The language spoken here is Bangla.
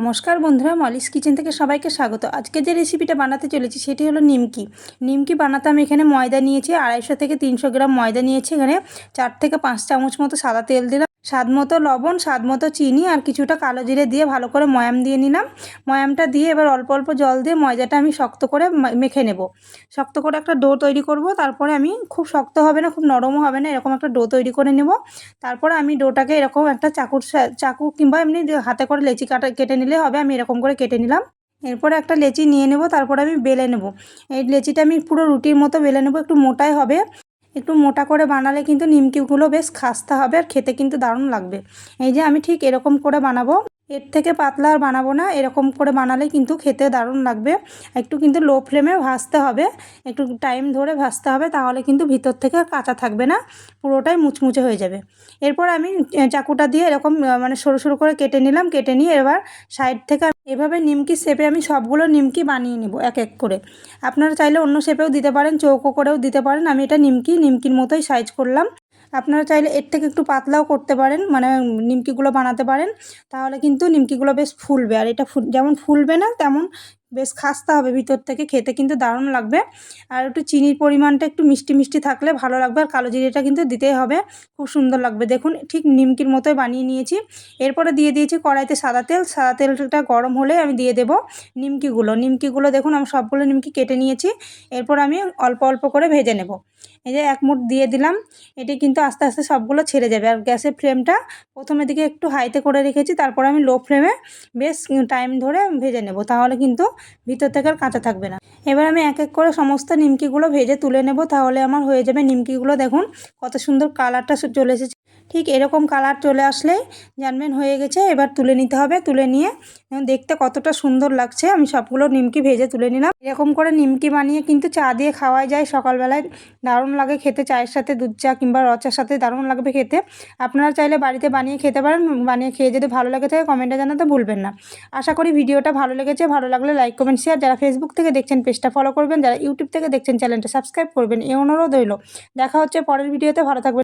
নমস্কার বন্ধুরা, মলিস কিচেন থেকে সবাইকে স্বাগত। আজকে যে রেসিপিটা বানাতে চলেছি সেটি হলো নিমকি। নিমকি বানাতে আমি এখানে ময়দা নিয়েছি 250 থেকে 300 গ্রাম ময়দা নিয়েছি। এখানে 4 থেকে 5 চামচ মতো সাদা তেল দিলাম, স্বাদ মতো লবণ, স্বাদ মতো চিনি আর কিছুটা কালো জিরে দিয়ে ভালো করে ময়াম দিয়ে নিলাম। ময়ামটা দিয়ে এবার অল্প অল্প জল দিয়ে ময়দাটা আমি শক্ত করে মেখে নেব। শক্ত করে একটা ডো তৈরি করব। তারপরে আমি খুব শক্ত হবে না, খুব নরমও হবে না, এরকম একটা ডো তৈরি করে নেব। তারপরে আমি ডোটাকে এরকম একটা চাকু কিংবা এমনি হাতে করে লেচি কেটে নিলে হবে। আমি এরকম করে কেটে নিলাম। এরপরে একটা লেচি নিয়ে নেব, তারপরে আমি বেলে নেব। এই লেচিটা আমি পুরো রুটির মতো বেলে নেব, একটু মোটাই হবে। একটু মোটা করে বানালে কিন্তু নিমকিগুলো বেশ খাস্তা হবে আর খেতে কিন্তু দারুণ লাগবে। এই যে আমি ঠিক এরকম করে বানাবো, এর থেকে পাতলা আর বানাবো না। এরকম করে বানালে কিন্তু খেতে দারুণ লাগবে। একটু কিন্তু লো ফ্লেমে ভাজতে হবে, একটু টাইম ধরে ভাজতে হবে, তাহলে কিন্তু ভিতর থেকে কাঁচা থাকবে না, পুরোটাই মুচমুচে হয়ে যাবে। এরপর আমি চাকুটা দিয়ে এরকম মানে সরু সরু করে কেটে নিলাম। কেটে নিয়ে এবার সাইড থেকে এভাবে নিমকি শেপে আমি সবগুলো নিমকি বানিয়ে নেব এক এক করে। আপনারা চাইলে অন্য শেপেও দিতে পারেন, চৌকো করেও দিতে পারেন। আমি এটা নিমকির মতোই সাইজ করলাম। আপনারা চাইলে এর থেকে একটু পাতলাও করতে পারেন, মানে নিমকিগুলো বানাতে পারেন, তাহলে কিন্তু নিমকিগুলো বেশ ফুলবে। আর এটা যেমন ফুলবে না তেমন বেশ খাস্তা হবে ভিতর থেকে, খেতে কিন্তু দারুণ লাগবে। আর একটু চিনির পরিমাণটা একটু মিষ্টি মিষ্টি থাকলে ভালো লাগবে। আর কালো জিরেটা কিন্তু দিতেই হবে, খুব সুন্দর লাগবে। দেখুন ঠিক নিমকির মতোই বানিয়ে নিয়েছি। এরপরে দিয়ে দিয়েছি কড়াইতে সাদা তেল। সাদা তেলটা গরম হলে আমি দিয়ে দেব নিমকিগুলো দেখুন আমি সবগুলো নিমকি কেটে নিয়েছি। এরপর আমি অল্প অল্প করে ভেজে নেব। এই যে এক মুঠ দিয়ে দিলাম। এটি কিন্তু আস্তে আস্তে সবগুলো ছেড়ে যাবে। আর গ্যাসের ফ্লেমটা প্রথমের দিকে একটু হাইতে করে রেখেছি, তারপর আমি লো ফ্লেমে বেশ টাইম ধরে ভেজে নেব, তাহলে কিন্তু ভিতর থেকে আর কাঁচা থাকবে না। এবার আমি এক এক করে সমস্ত নিমকিগুলো ভেজে তুলে নেব, তাহলে আমার হয়ে যাবে। নিমকিগুলো দেখুন কত সুন্দর কালারটা চলে এসেছে। ঠিক এরকম কালার চলে আসলেই জানবেন হয়ে গেছে। এবার তুলে নিতে হবে। তুলে নিয়ে দেখতে কতটা সুন্দর লাগছে। আমি সবগুলো নিমকি ভেজে তুলে নিলাম। এরকম করে নিমকি বানিয়ে কিন্তু চা দিয়ে খাওয়াই যায় সকালবেলায়, দারুণ লাগে খেতে। চায়ের সাথে দুধ চা কিংবা রচার সাথে দারুণ লাগবে খেতে। আপনারা চাইলে বাড়িতে বানিয়ে খেতে পারেন। বানিয়ে খেয়ে যদি ভালো লাগে থাকে কমেন্টে জানাতে ভুলবেন না। আশা করি ভিডিওটা ভালো লেগেছে। ভালো লাগলে লাইক, কমেন্ট, শেয়ার। যারা ফেসবুক থেকে দেখছেন পেজটা ফলো করবেন, যারা ইউটিউব থেকে দেখছেন চ্যানেলটা সাবস্ক্রাইব করবেন, এই অনুরোধ রইল। দেখা হচ্ছে পরের ভিডিওতে। ভালো থাকবেন।